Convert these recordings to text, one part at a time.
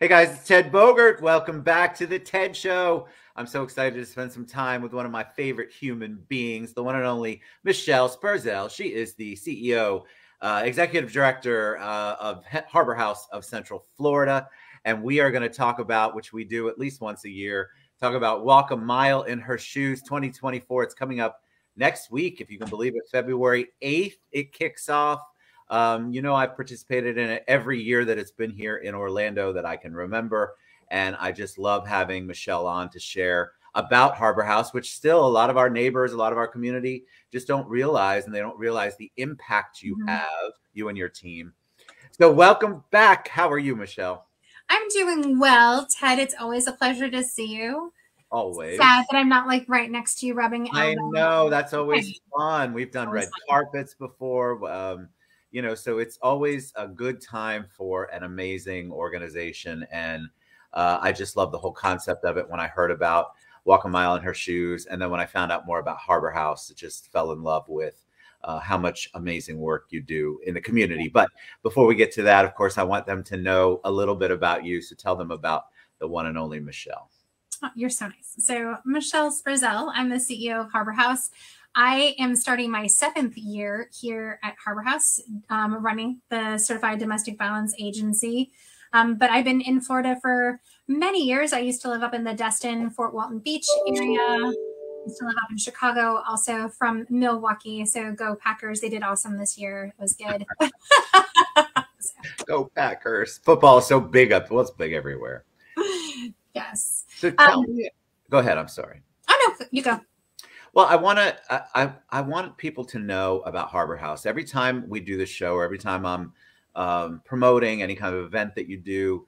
Hey guys, it's Ted Bogert. Welcome back to the TED Show. I'm so excited to spend some time with one of my favorite human beings, the one and only Michelle Sperzel. She is the CEO, Executive Director of Harbor House of Central Florida. And we are going to talk about, which we do at least once a year, talk about Walk a Mile in Her Shoes 2024. It's coming up next week, if you can believe it, February 8th. It kicks off. I've participated in it every year that it's been here in Orlando that I can remember. And I just love having Michelle on to share about Harbor House, which still a lot of our neighbors, a lot of our community just don't realize, and they don't realize the impact you have, you and your team. So welcome back. How are you, Michelle? I'm doing well, Ted. It's always a pleasure to see you. Always. Sad that I'm not like right next to you rubbing I elbows. know, that's always fun. We've done red carpets before. So it's always a good time for an amazing organization. And I just love the whole concept of it. When I heard about Walk a Mile in Her Shoes, and then when I found out more about Harbor House, I just fell in love with how much amazing work you do in the community. But before we get to that, of course, I want them to know a little bit about you. So tell them about the one and only Michelle. Oh, you're so nice. So Michelle Sperzel, I'm the CEO of Harbor House. I am starting my 7th year here at Harbor House, running the Certified Domestic Violence Agency. But I've been in Florida for many years. I used to live up in the Destin, Fort Walton Beach area. I used to live up in Chicago, also from Milwaukee. So go Packers. They did awesome this year. It was good. Go Packers. Football is so big up. Well, it's big everywhere. Yes. So tell me. Go ahead. I'm sorry. Oh, no, you go. Well, I want people to know about Harbor House. Every time we do the show, or every time I'm promoting any kind of event that you do,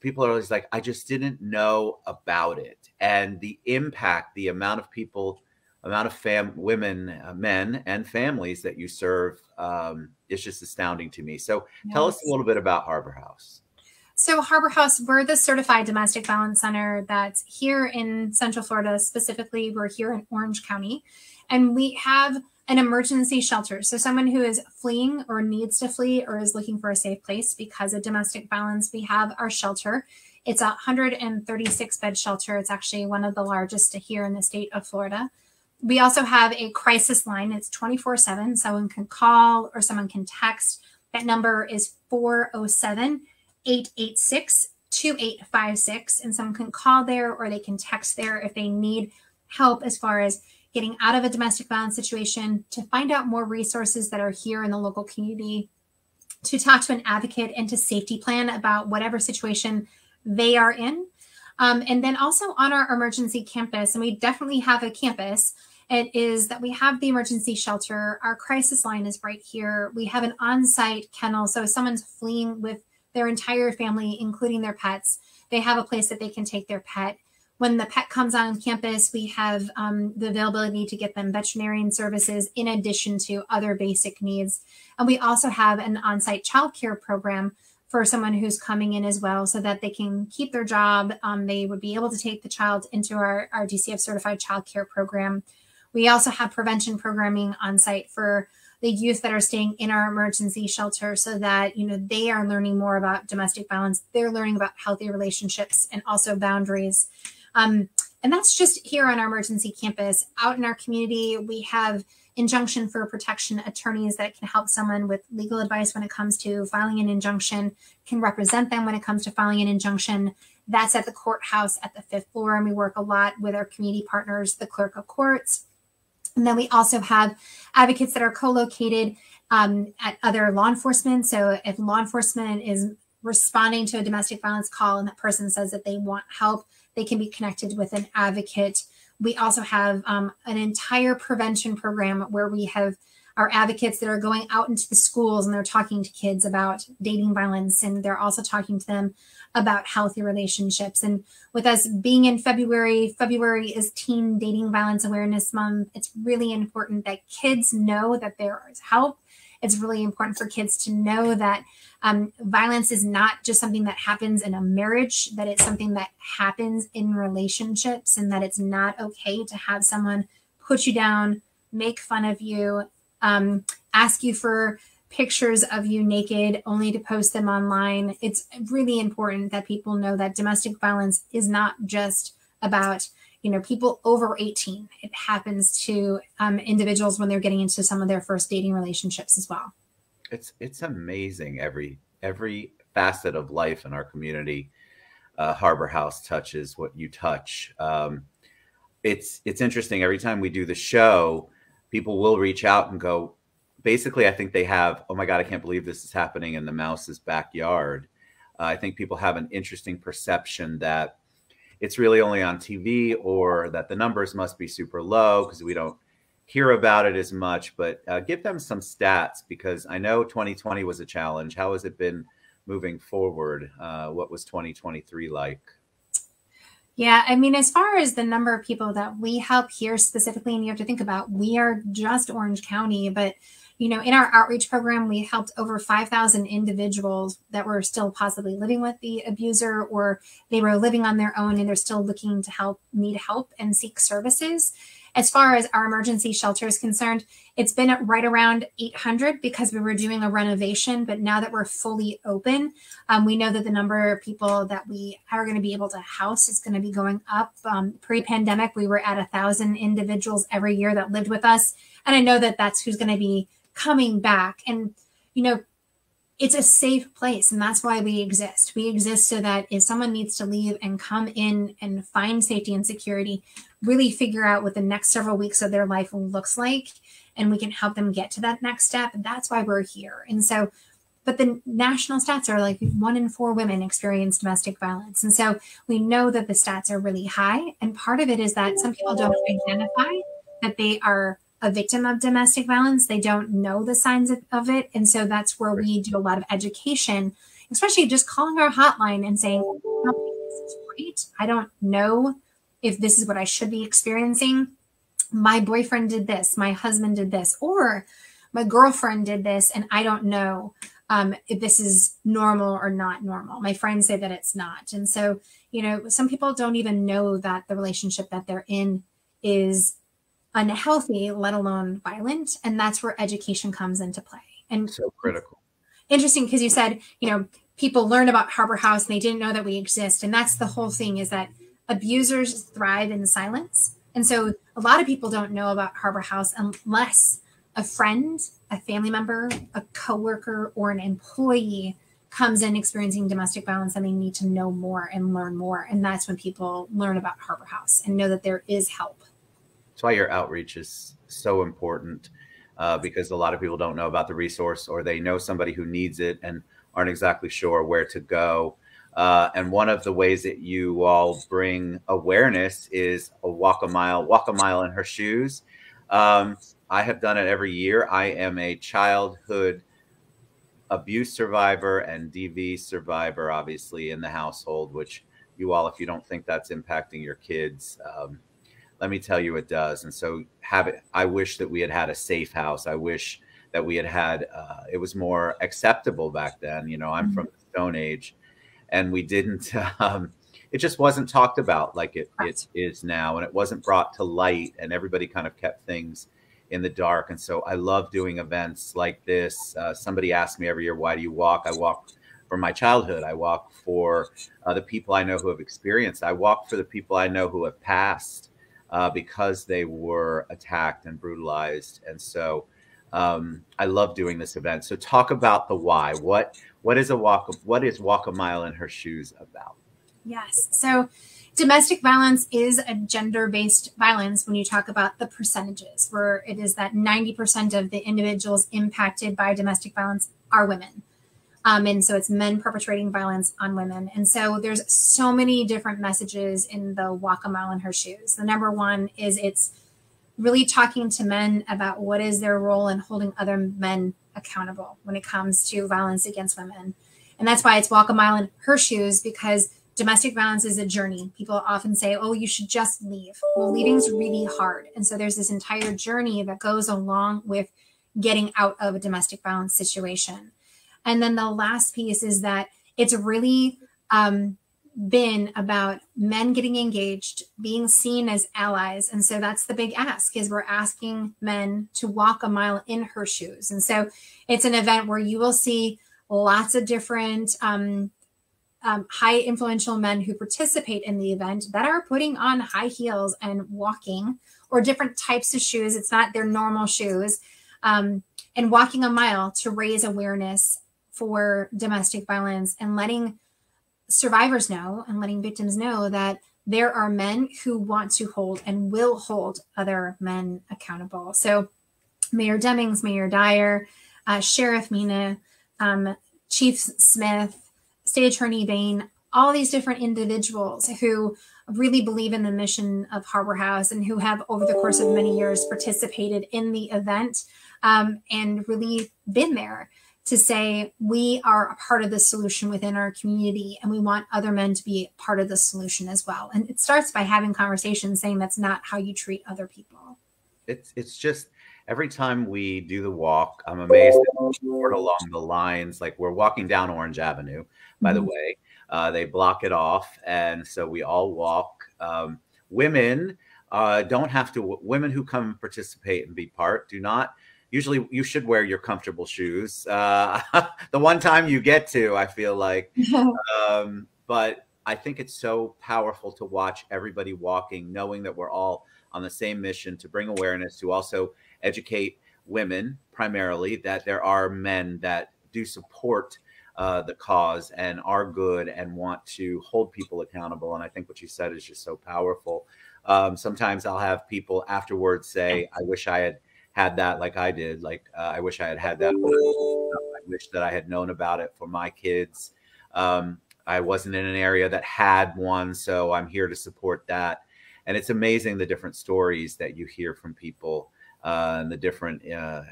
people are always like, I just didn't know about it. And the impact, the amount of people, amount of women, men, and families that you serve is just astounding to me. So tell us a little bit about Harbor House. So Harbor House, we're the Certified Domestic Violence Center that's here in Central Florida. Specifically, we're here in Orange County, and we have an emergency shelter. So someone who is fleeing or needs to flee or is looking for a safe place because of domestic violence, we have our shelter. It's a 136-bed shelter. It's actually one of the largest here in the state of Florida. We also have a crisis line. It's 24/7. Someone can call or someone can text. That number is 407-886-2856, and someone can call there or they can text there if they need help as far as getting out of a domestic violence situation, to find out more resources that are here in the local community, to talk to an advocate, and to safety plan about whatever situation they are in. And then also on our emergency campus, and we definitely have a campus, it is that we have the emergency shelter. Our crisis line is right here. We have an on-site kennel. So if someone's fleeing with their entire family, including their pets, they have a place that they can take their pet. When the pet comes on campus, we have the availability to get them veterinarian services in addition to other basic needs. And we also have an on-site childcare program for someone who's coming in as well, so that they can keep their job. They would be able to take the child into our DCF certified childcare program. We also have prevention programming on site for the youth that are staying in our emergency shelter, so that, they are learning more about domestic violence. They're learning about healthy relationships and also boundaries. And that's just here on our emergency campus. Out in our community, we have injunction for protection attorneys that can help someone with legal advice when it comes to filing an injunction, can represent them when it comes to filing an injunction. That's at the courthouse at the 5th floor. And we work a lot with our community partners, the clerk of courts. And then we also have advocates that are co-located at other law enforcement. So if law enforcement is responding to a domestic violence call and that person says that they want help, they can be connected with an advocate. We also have an entire prevention program where we have our advocates that are going out into the schools and they're talking to kids about dating violence, and they're also talking to them about healthy relationships. And with us being in February is Teen Dating Violence Awareness Month. It's really important that kids know that there is help. It's really important for kids to know that violence is not just something that happens in a marriage, that it's something that happens in relationships, and that it's not okay to have someone put you down, make fun of you, ask you for pictures of you naked only to post them online. It's really important that people know that domestic violence is not just about, people over 18. It happens to individuals when they're getting into some of their first dating relationships as well. It's amazing. Every facet of life in our community, Harbor House touches what you touch. It's interesting. Every time we do the show, people will reach out and go, basically, I think they have, oh my God, I can't believe this is happening in the mouse's backyard. I think people have an interesting perception that it's really only on TV, or that the numbers must be super low because we don't hear about it as much. But give them some stats, because I know 2020 was a challenge. How has it been moving forward? What was 2023 like? Yeah, I mean, as far as the number of people that we help here specifically, and you have to think about, we are just Orange County, but in our outreach program, we helped over 5,000 individuals that were still possibly living with the abuser, or they were living on their own and they're still looking to need help and seek services. As far as our emergency shelter is concerned, it's been at right around 800 because we were doing a renovation. But now that we're fully open, we know that the number of people that we are going to be able to house is going to be going up. Pre-pandemic, we were at 1,000 individuals every year that lived with us. And I know that that's who's going to be coming back. And, it's a safe place. And that's why we exist. We exist so that if someone needs to leave and come in and find safety and security, really figure out what the next several weeks of their life looks like, and we can help them get to that next step. And that's why we're here. And so, but the national stats are like 1 in 4 women experience domestic violence. And so we know that the stats are really high. And part of it is that some people don't identify that they are a victim of domestic violence. They don't know the signs of it. And so that's where we do a lot of education, especially just calling our hotline and saying, oh, this is great. I don't know if this is what I should be experiencing. My boyfriend did this, my husband did this, or my girlfriend did this, and I don't know if this is normal or not normal. My friends say that it's not. And so, some people don't even know that the relationship that they're in is unhealthy, let alone violent. And that's where education comes into play. And so critical. Interesting, because you said, people learn about Harbor House and they didn't know that we exist. And that's the whole thing, is that abusers thrive in silence. And so a lot of people don't know about Harbor House unless a friend, a family member, a coworker, or an employee comes in experiencing domestic violence, and they need to know more and learn more. And that's when people learn about Harbor House and know that there is help. That's why your outreach is so important, because a lot of people don't know about the resource, or they know somebody who needs it and aren't exactly sure where to go. And one of the ways that you all bring awareness is walk a mile in her shoes. I have done it every year. I am a childhood abuse survivor and DV survivor, obviously, in the household, which you all, if you don't think that's impacting your kids, let me tell you it does. And so I wish that we had had a safe house. I wish that we had it was more acceptable back then. I'm from the Stone Age, and we didn't, it just wasn't talked about like it is now. And it wasn't brought to light, and everybody kind of kept things in the dark. And so I love doing events like this. Somebody asks me every year, why do you walk? I walk for my childhood. I walk for the people I know who have experienced. I walk for the people I know who have passed because they were attacked and brutalized. And so I love doing this event. So talk about the why. What is Walk a Mile in Her Shoes about? Yes. So domestic violence is a gender-based violence when you talk about the percentages, where it is that 90% of the individuals impacted by domestic violence are women. And so it's men perpetrating violence on women. And so there's so many different messages in the Walk a Mile in Her Shoes. The number one is it's really talking to men about what is their role in holding other men accountable when it comes to violence against women. And that's why it's Walk a Mile in Her Shoes, because domestic violence is a journey. People often say, oh, you should just leave. Well, leaving's really hard. And so there's this entire journey that goes along with getting out of a domestic violence situation. And then the last piece is that it's really been about men getting engaged, being seen as allies. And so that's the big ask, is we're asking men to walk a mile in her shoes. And so it's an event where you will see lots of different high influential men who participate in the event that are putting on high heels and walking, or different types of shoes. It's not their normal shoes, and walking a mile to raise awareness for domestic violence, and letting survivors know and letting victims know that there are men who want to hold and will hold other men accountable. So Mayor Demings, Mayor Dyer, Sheriff Mina, Chief Smith, State Attorney Bain, all these different individuals who really believe in the mission of Harbor House and who have over the course of many years participated in the event, and really been there to say, we are a part of the solution within our community, and we want other men to be part of the solution as well. And it starts by having conversations, saying that's not how you treat other people. It's just, every time we do the walk, I'm amazed at the support along the lines. Like, we're walking down Orange Avenue, by the way. They block it off, and so we all walk. Women don't have to. Women who come and participate and be part do not. Usually, you should wear your comfortable shoes. The one time you get to, I feel like. But I think it's so powerful to watch everybody walking, knowing that we're all on the same mission to bring awareness, to also educate women primarily, that there are men that do support the cause and are good and want to hold people accountable. And I think what you said is just so powerful. Sometimes I'll have people afterwards say, I wish I had that like I did. Like, I wish I had that. I wish that I had known about it for my kids. I wasn't in an area that had one, so I'm here to support that. And it's amazing the different stories that you hear from people, and the different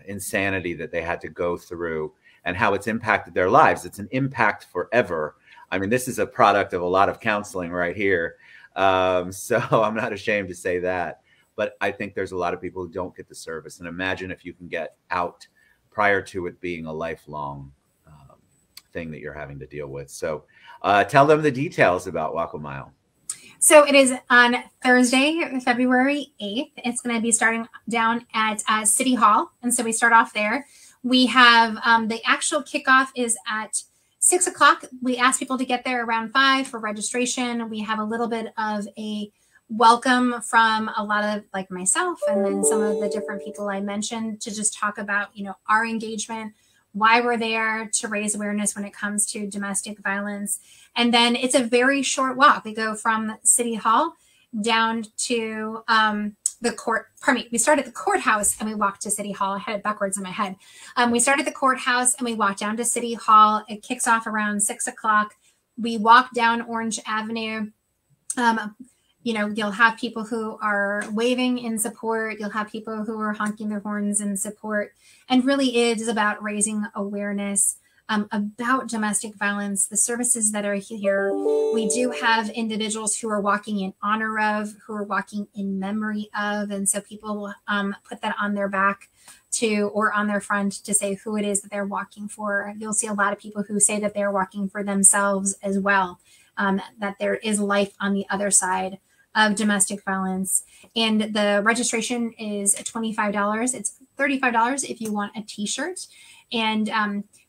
insanity that they had to go through, and how it's impacted their lives. It's an impact forever. I mean, this is a product of a lot of counseling right here. So I'm not ashamed to say that. But I think there's a lot of people who don't get the service. And imagine if you can get out prior to it being a lifelong thing that you're having to deal with. So tell them the details about Walk a Mile. So it is on Thursday, February 8th. It's going to be starting down at City Hall. And so we start off there. We have the actual kickoff is at 6 o'clock. We ask people to get there around 5 for registration. We have a little bit of a welcome from a lot of, like myself, and then some of the different people I mentioned, to just talk about, our engagement, why we're there to raise awareness when it comes to domestic violence. And then it's a very short walk. We go from City Hall down to we start at the courthouse and we walk to City Hall. I had it backwards in my head. We start at the courthouse and we walk down to City Hall. It kicks off around 6 o'clock. We walk down Orange Avenue. You'll have people who are waving in support. You'll have people who are honking their horns in support. And really it is about raising awareness about domestic violence, the services that are here. We do have individuals who are walking in honor of, who are walking in memory of. And so people will put that on their back or on their front to say who it is that they're walking for. You'll see a lot of people who say that they're walking for themselves as well, that there is life on the other side of domestic violence. And the registration is $25. It's $35 if you want a t-shirt. And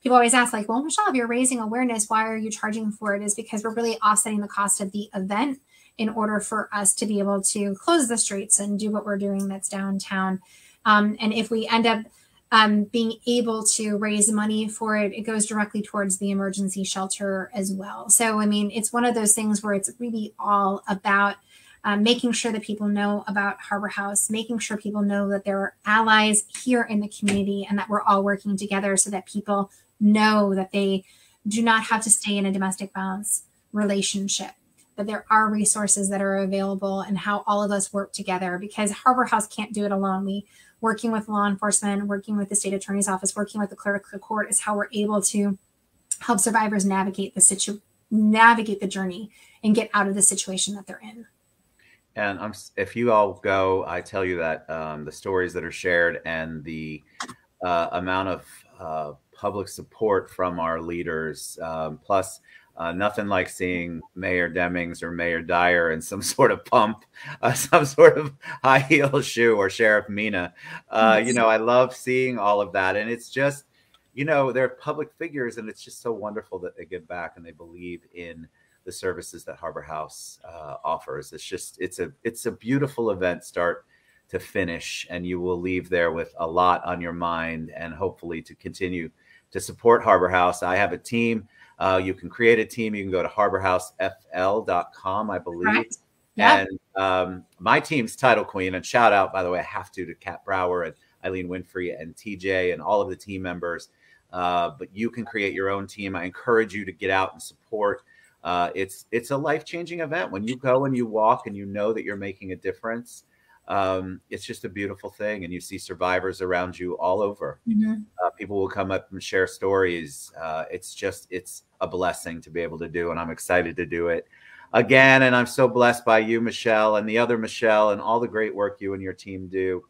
people always ask, like, well, Michelle, if you're raising awareness, why are you charging for it? Is because we're really offsetting the cost of the event in order for us to be able to close the streets and do what we're doing that's downtown. And if we end up being able to raise money for it, it goes directly towards the emergency shelter as well. So, I mean, it's one of those things where it's really all about making sure that people know about Harbor House, making sure people know that there are allies here in the community and that we're all working together so that people know that they do not have to stay in a domestic violence relationship, that there are resources that are available, and how all of us work together, because Harbor House can't do it alone. We, working with law enforcement, working with the state attorney's office, working with the clerk of court, is how we're able to help survivors navigate the journey and get out of the situation that they're in. And if you all go, I tell you that the stories that are shared and the amount of public support from our leaders, plus Nothing like seeing Mayor Demings or Mayor Dyer in some sort of pump, some sort of high heel shoe, or Sheriff Mina. Yes. You know, I love seeing all of that. And it's just, you know, they're public figures, and it's just so wonderful that they give back and they believe in the services that Harbor House offers. It's just, it's a beautiful event, start to finish, and you will leave there with a lot on your mind, and hopefully to continue to support Harbor House. I have a team. You can create a team. You can go to harborhousefl.com, I believe. Correct. Yep. And my team's title queen, and shout out, by the way, I have to Kat Brower and Eileen Winfrey and TJ and all of the team members. But you can create your own team. I encourage you to get out and support. It's a life-changing event. When you go and you walk and you know that you're making a difference, it's just a beautiful thing. And you see survivors around you all over. Mm-hmm. People will come up and share stories. It's a blessing to be able to do, and I'm excited to do it again. And I'm so blessed by you, Michelle, and the other Michelle, and all the great work you and your team do.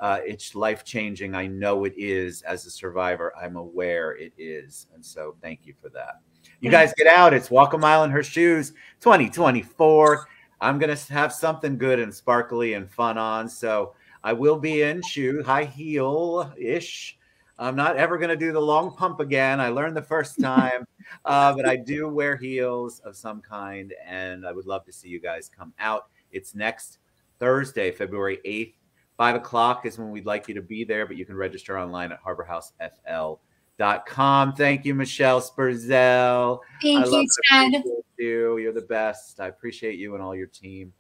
It's life-changing. I know it is. As a survivor, I'm aware it is. And so thank you for that. You guys get out. It's Walk a Mile in Her Shoes 2024. I'm going to have something good and sparkly and fun on. So I will be in high heel-ish. I'm not ever going to do the long pump again. I learned the first time, but I do wear heels of some kind, and I would love to see you guys come out. It's next Thursday, February 8th. 5 o'clock is when we'd like you to be there, but you can register online at harborhousefl.com. Thank you, Michelle Sperzel. Thank you, Ted. You're the best. I appreciate you and all your team.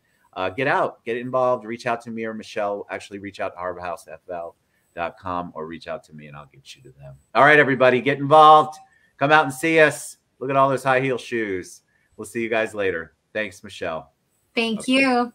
Get out, get involved, reach out to me or Michelle. Actually, reach out to harborhousefl.com or reach out to me and I'll get you to them. All right, everybody, get involved. Come out and see us. Look at all those high heel shoes. We'll see you guys later. Thanks, Michelle. Thank you.